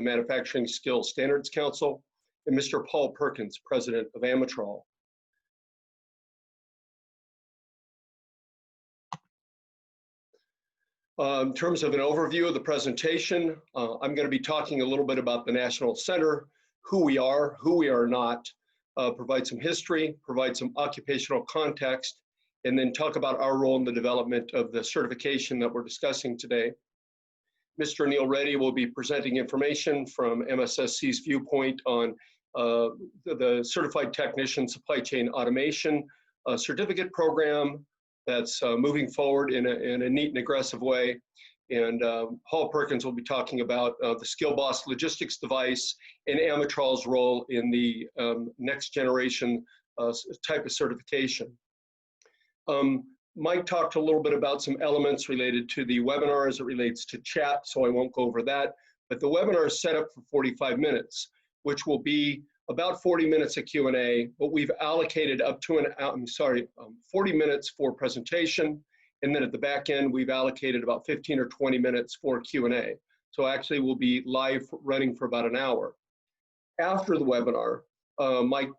Manufacturing Skills Standards Council, and Mr. Paul Perkins, President of Amatrol. In terms of an overview of the presentation, I'm going to be talking a little bit about the National Center, who we are not, provide some history, provide some occupational context, and then talk about our role in the development of the certification that we're discussing today. Mr. Neil Reddy will be presenting information from MSSC's viewpoint on the Certified Technician Supply Chain Automation certificate program that's moving forward in a neat and aggressive way. And Paul Perkins will be talking about the SkillBoss logistics device and Amatrol's role in the next generation type of certification. Mike talked a little bit about some elements related to the webinar as it relates to chat, so I won't go over that. But the webinar is set up for 45 minutes, which will be about 40 minutes of Q&A, but we've allocated up to 40 minutes for presentation, and then at the back end, we've allocated about 15 or 20 minutes for Q&A. So actually, we'll be live running for about an hour. After the webinar, Mike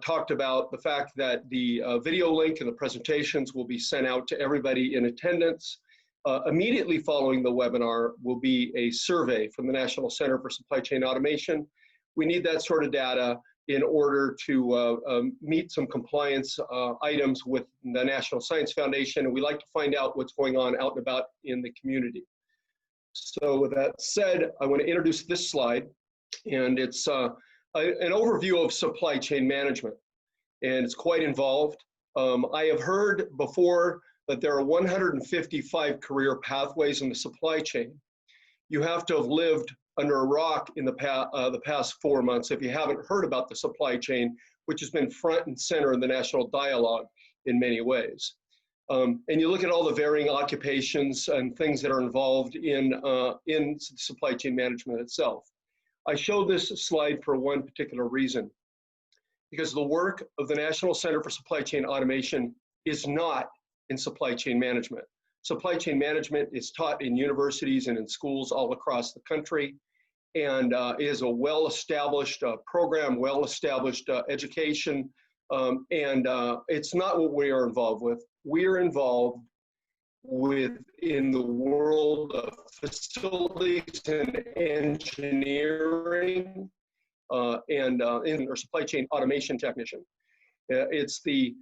talked about the fact that the video link and the presentations will be sent out to everybody in attendance. Immediately following the webinar will be a survey from the National Center for Supply Chain Automation. We need that sort of data in order to meet some compliance items with the National Science Foundation, and we like to find out what's going on out and about in the community. So with that said, I want to introduce this slide, and it's an overview of supply chain management, and it's quite involved. I have heard before that there are 155 career pathways in the supply chain. You have to have lived under a rock in the past 4 months if you haven't heard about the supply chain, which has been front and center in the national dialogue in many ways. And you look at all the varying occupations and things that are involved in supply chain management itself. I show this slide for one particular reason, because the work of the National Center for Supply Chain Automation is not in supply chain management. Supply chain management is taught in universities and in schools all across the country, and is a well-established program, well-established education, and it's not what we are involved with. We are involved in the world of facilities and engineering in our supply chain automation technician. It's the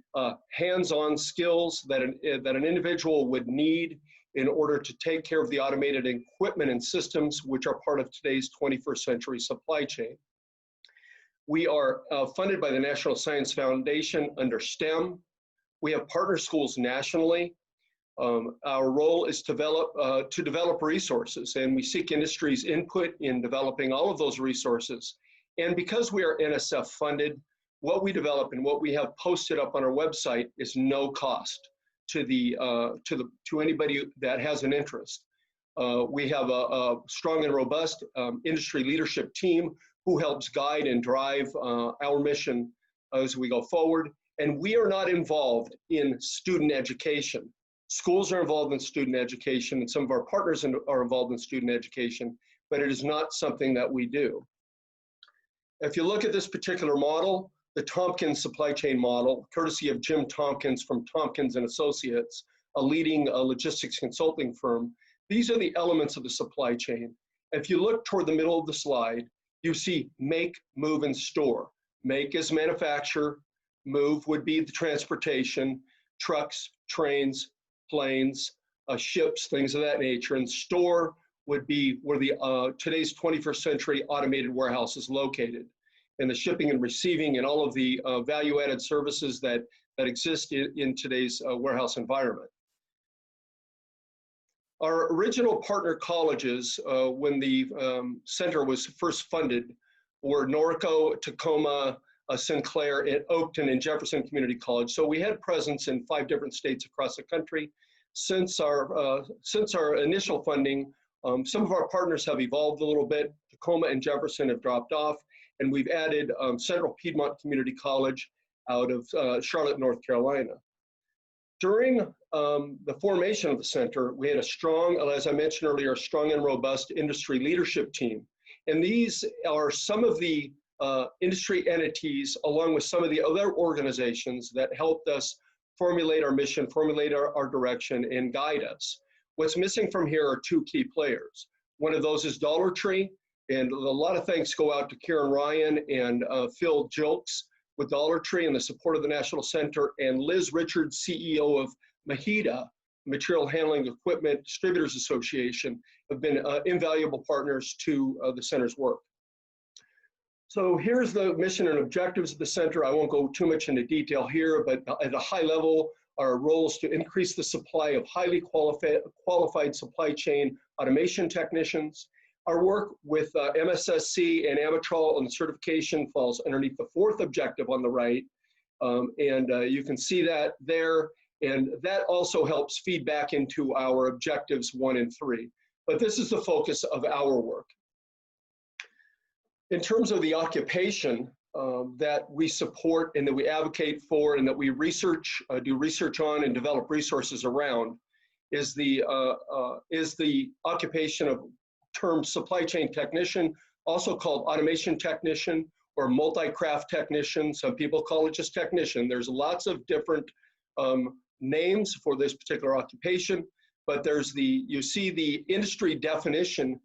hands-on skills that an individual would need in order to take care of the automated equipment and systems which are part of today's 21st century supply chain. We are funded by the National Science Foundation under STEM. We have partner schools nationally. Our role is to develop resources, and we seek industry's input in developing all of those resources. And because we are NSF funded, what we develop and what we have posted up on our website is no cost to anybody that has an interest. We have a strong and robust industry leadership team who helps guide and drive our mission as we go forward. And we are not involved in student education. Schools are involved in student education, and some of our partners are involved in student education, but it is not something that we do. If you look at this particular model, the Tompkins supply chain model, courtesy of Jim Tompkins from Tompkins and Associates, a leading logistics consulting firm, these are the elements of the supply chain. If you look toward the middle of the slide, you see make, move, and store. Make is manufacture, move would be the transportation, trucks, trains, planes, ships, things of that nature, and store would be where the today's 21st century automated warehouse is located, and the shipping and receiving and all of the value-added services that exist in today's warehouse environment. Our original partner colleges, when the center was first funded, were Norco, Tacoma, Sinclair, and Oakton, and Jefferson Community College. So we had presence in 5 different states across the country. Since our initial funding, some of our partners have evolved a little bit. Tacoma and Jefferson have dropped off, and we've added Central Piedmont Community College out of Charlotte, North Carolina. During the formation of the center, we had a strong, as I mentioned earlier, a strong and robust industry leadership team. And these are some of the industry entities, along with some of the other organizations that helped us formulate our mission, formulate our direction, and guide us. What's missing from here are two key players. One of those is Dollar Tree, and a lot of thanks go out to Karen Ryan and Phil Jilks with Dollar Tree and the support of the National Center, and Liz Richards, CEO of MHEDA, Material Handling Equipment Distributors Association, have been invaluable partners to the center's work. So here's the mission and objectives of the center. I won't go too much into detail here, but at a high level, our role is to increase the supply of highly qualified supply chain automation technicians. Our work with MSSC and Amitral on the certification falls underneath the fourth objective on the right. You can see that there, and that also helps feed back into our objectives 1 and 3. But this is the focus of our work. In terms of the occupation that we support and that we advocate for and that we research, do research on and develop resources around is the occupation of term supply chain technician, also called automation technician or multi-craft technician. Some people call it just technician. There's lots of different names for this particular occupation, but you see the industry definition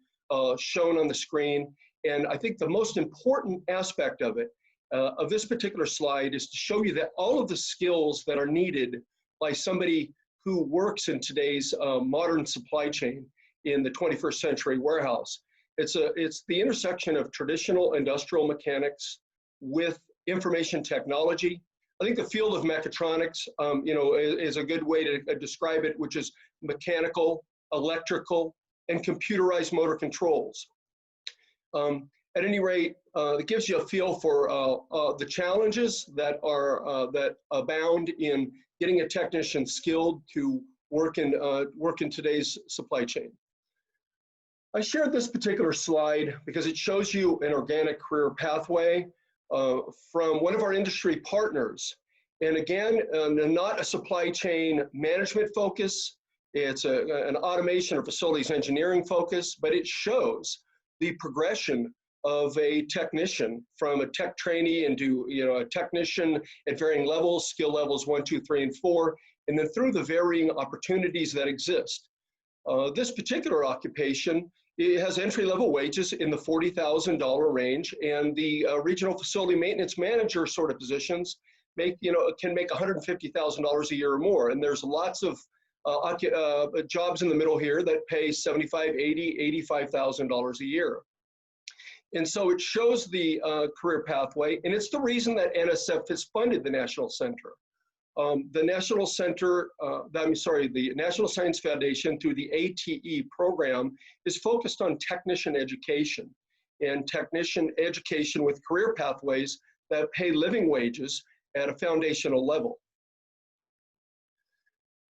shown on the screen. And I think the most important aspect of it, of this particular slide, is to show you that all of the skills that are needed by somebody who works in today's modern supply chain in the 21st century warehouse. It's the intersection of traditional industrial mechanics with information technology. I think the field of mechatronics, is a good way to describe it, which is mechanical, electrical, and computerized motor controls. At any rate, it gives you a feel for the challenges that abound in getting a technician skilled to work in today's supply chain. I shared this particular slide because it shows you an organic career pathway from one of our industry partners. And again, not a supply chain management focus. It's an automation or facilities engineering focus, but it shows the progression of a technician from a tech trainee into a technician at varying levels, skill levels 1, 2, 3, and 4, and then through the varying opportunities that exist. This particular occupation, it has entry-level wages in the $40,000 range, and the regional facility maintenance manager sort of positions can make $150,000 a year or more. And there's lots of jobs in the middle here that pay $75,000, $80,000, $85,000 a year. And so it shows the career pathway, and it's the reason that NSF has funded the National Center. The National Science Foundation, through the ATE program, is focused on technician education and technician education with career pathways that pay living wages at a foundational level.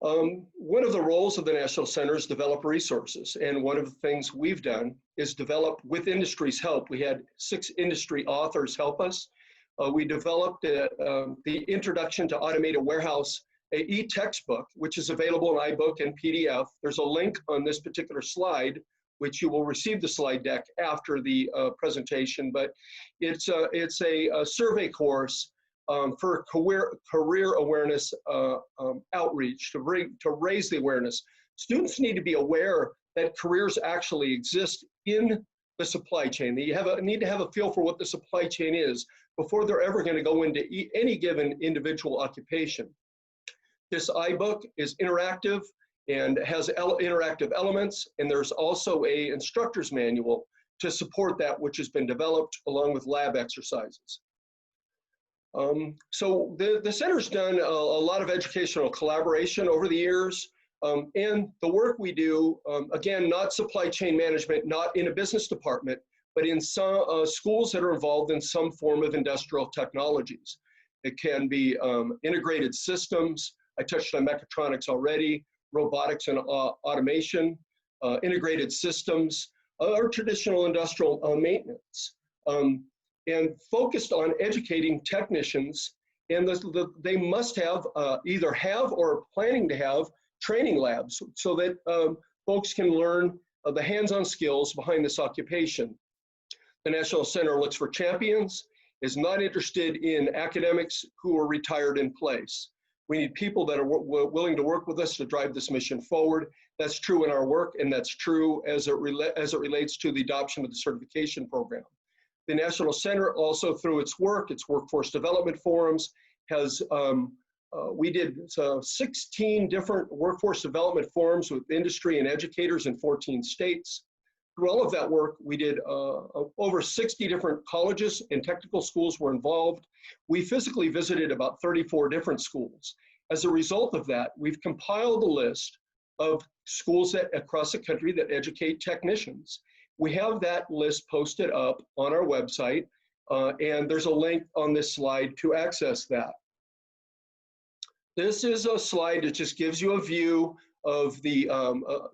One of the roles of the National Center is develop resources, and one of the things we've done is develop, with industry's help. We had 6 industry authors help us. We developed the Introduction to Automated Warehouse, an e-textbook, which is available in iBook and PDF. There's a link on this particular slide, which you will receive the slide deck after the presentation, but it's a survey course for career awareness outreach, to raise the awareness. Students need to be aware that careers actually exist in the supply chain. They need to have a feel for what the supply chain is before they're ever going to go into any given individual occupation. This iBook is interactive and has interactive elements, and there's also an instructor's manual to support that, which has been developed along with lab exercises. So the center's done a lot of educational collaboration over the years, and the work we do, again, not supply chain management, not in a business department, but in some schools that are involved in some form of industrial technologies. It can be integrated systems. I touched on mechatronics already, robotics and automation, integrated systems, or traditional industrial maintenance. And focused on educating technicians, and they must have, either have or planning to have training labs so that folks can learn the hands-on skills behind this occupation. The National Center looks for champions, is not interested in academics who are retired in place. We need people that are willing to work with us to drive this mission forward. That's true in our work, and that's true as it relates to the adoption of the certification program. The National Center also, through its work, its workforce development forums, has, we did 16 different workforce development forums with industry and educators in 14 states. Through all of that work, we did over 60 different colleges and technical schools were involved. We physically visited about 34 different schools. As a result of that, we've compiled a list of schools across the country that educate technicians. We have that list posted up on our website, and there's a link on this slide to access that. This is a slide that just gives you a view of the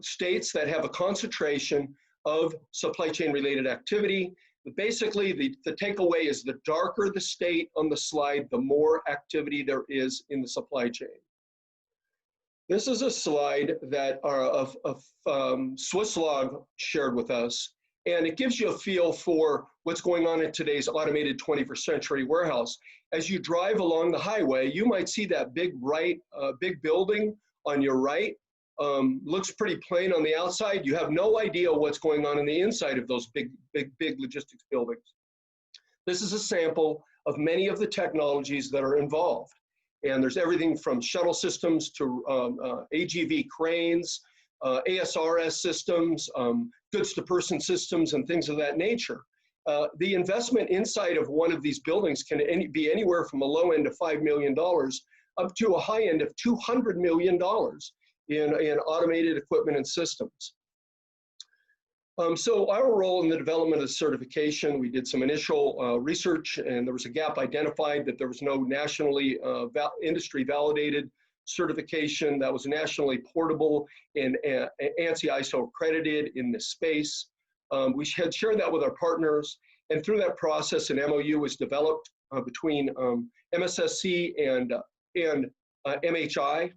states that have a concentration of supply chain related activity. But basically, the takeaway is the darker the state on the slide, the more activity there is in the supply chain. This is a slide that Swisslog shared with us, and it gives you a feel for what's going on in today's automated 21st century warehouse. As you drive along the highway, you might see that big building on your right. Looks pretty plain on the outside. You have no idea what's going on in the inside of those big logistics buildings. This is a sample of many of the technologies that are involved. And there's everything from shuttle systems to AGV cranes, ASRS systems, goods to person systems, and things of that nature. The investment inside of one of these buildings can be anywhere from a low end of $5 million up to a high end of $200 million in automated equipment and systems. So our role in the development of certification, we did some initial research, and there was a gap identified that there was no nationally industry validated certification that was nationally portable and ANSI ISO accredited in this space. We had shared that with our partners, and through that process an MOU was developed between MSSC and MHI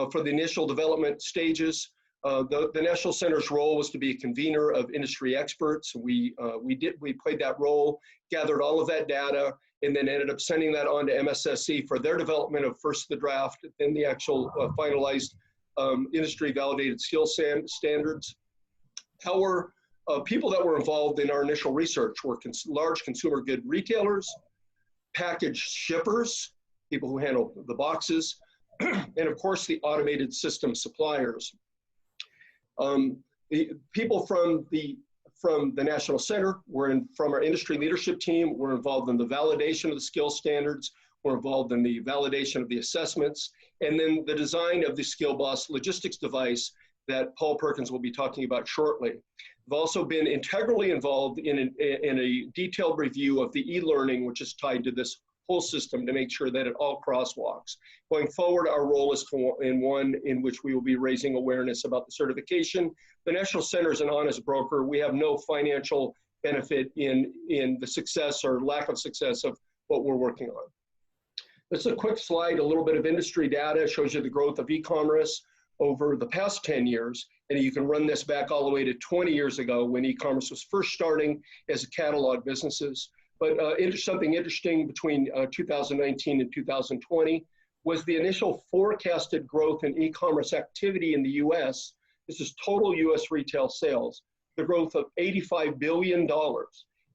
for the initial development stages. The National Center's role was to be a convener of industry experts. We played that role, gathered all of that data, and then ended up sending that on to MSSC for their development of first the draft, then the actual finalized industry validated skill standards. Our people that were involved in our initial research were large consumer good retailers, package shippers, people who handle the boxes, and of course the automated system suppliers. The people from the National Center from our industry leadership team were involved in the validation of the skill standards, were involved in the validation of the assessments, and then the design of the SkillBoss logistics device that Paul Perkins will be talking about shortly. We've also been integrally involved in a detailed review of the e-learning, which is tied to this whole system to make sure that it all crosswalks. Going forward, our role is one in which we will be raising awareness about the certification. The National Center is an honest broker. We have no financial benefit in the success or lack of success of what we're working on. This is a quick slide, a little bit of industry data. It shows you the growth of e-commerce over the past 10 years. And you can run this back all the way to 20 years ago when e-commerce was first starting as a catalog businesses. But something interesting between 2019 and 2020 was the initial forecasted growth in e-commerce activity in the US. This is total US retail sales, the growth of $85 billion.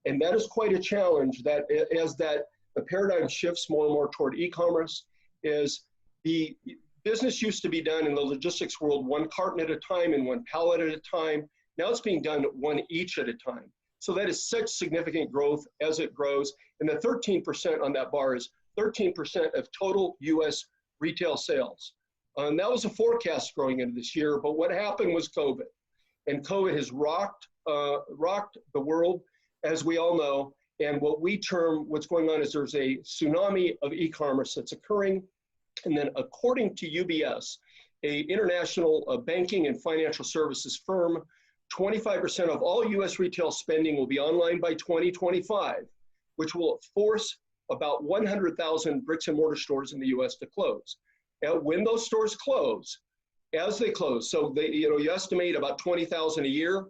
And that is quite a challenge that as the paradigm shifts more and more toward e-commerce, is the business used to be done in the logistics world one carton at a time and one pallet at a time. Now it's being done one each at a time. So that is such significant growth as it grows. And the 13% on that bar is 13% of total US retail sales. And that was a forecast growing into this year, but what happened was COVID. And COVID has rocked the world, as we all know. And what's going on is there's a tsunami of e-commerce that's occurring. And then according to UBS, a international banking and financial services firm, 25% of all US retail spending will be online by 2025, which will force about 100,000 bricks and mortar stores in the US to close. And when those stores close, as they close, so you estimate about 20,000 a year,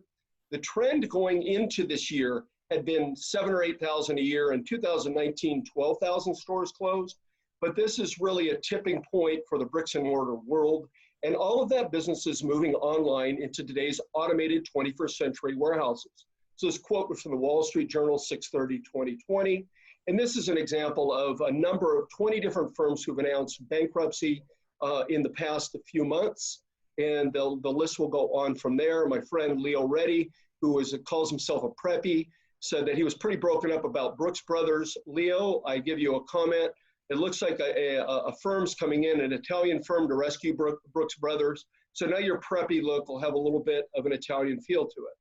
the trend going into this year had been 7,000 or 8,000 a year. In 2019, 12,000 stores closed. But this is really a tipping point for the bricks and mortar world. And all of that business is moving online into today's automated 21st century warehouses. So this quote was from the Wall Street Journal, 6/30/2020. And this is an example of a number of 20 different firms who've announced bankruptcy in the past few months. And the list will go on from there. My friend Leo Reddy, who calls himself a preppy, said that he was pretty broken up about Brooks Brothers. Leo, I give you a comment. It looks like a firm's coming in, an Italian firm to rescue Brooks Brothers. So now your preppy look will have a little bit of an Italian feel to it.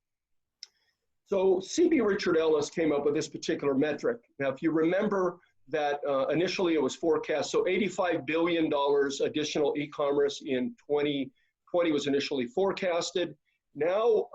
So CB Richard Ellis came up with this particular metric. Now, if you remember that initially it was forecast, so $85 billion additional e-commerce in 2020 was initially forecasted. Now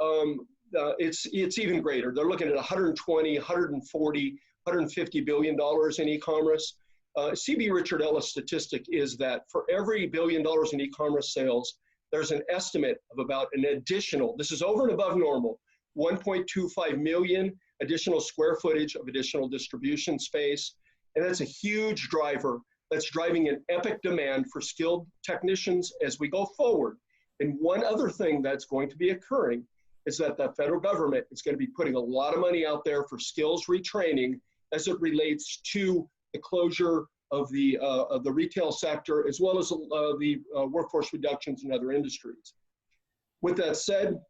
it's even greater. They're looking at 120, 140, $150 billion in e-commerce. CB Richard Ellis statistic is that for every $1 billion in e-commerce sales, there's an estimate of about an additional, this is over and above normal, 1.25 million additional square footage of additional distribution space. And that's a huge driver that's driving an epic demand for skilled technicians as we go forward. And one other thing that's going to be occurring is that the federal government is going to be putting a lot of money out there for skills retraining as it relates to the closure of the retail sector, as well as the workforce reductions in other industries. With that said,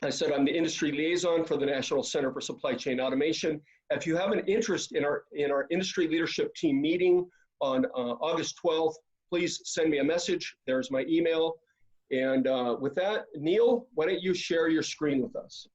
I said I'm the industry liaison for the National Center for Supply Chain Automation. If you have an interest in our industry leadership team meeting on August 12th, please send me a message. There's my email. And with that, Neil, why don't you share your screen with us?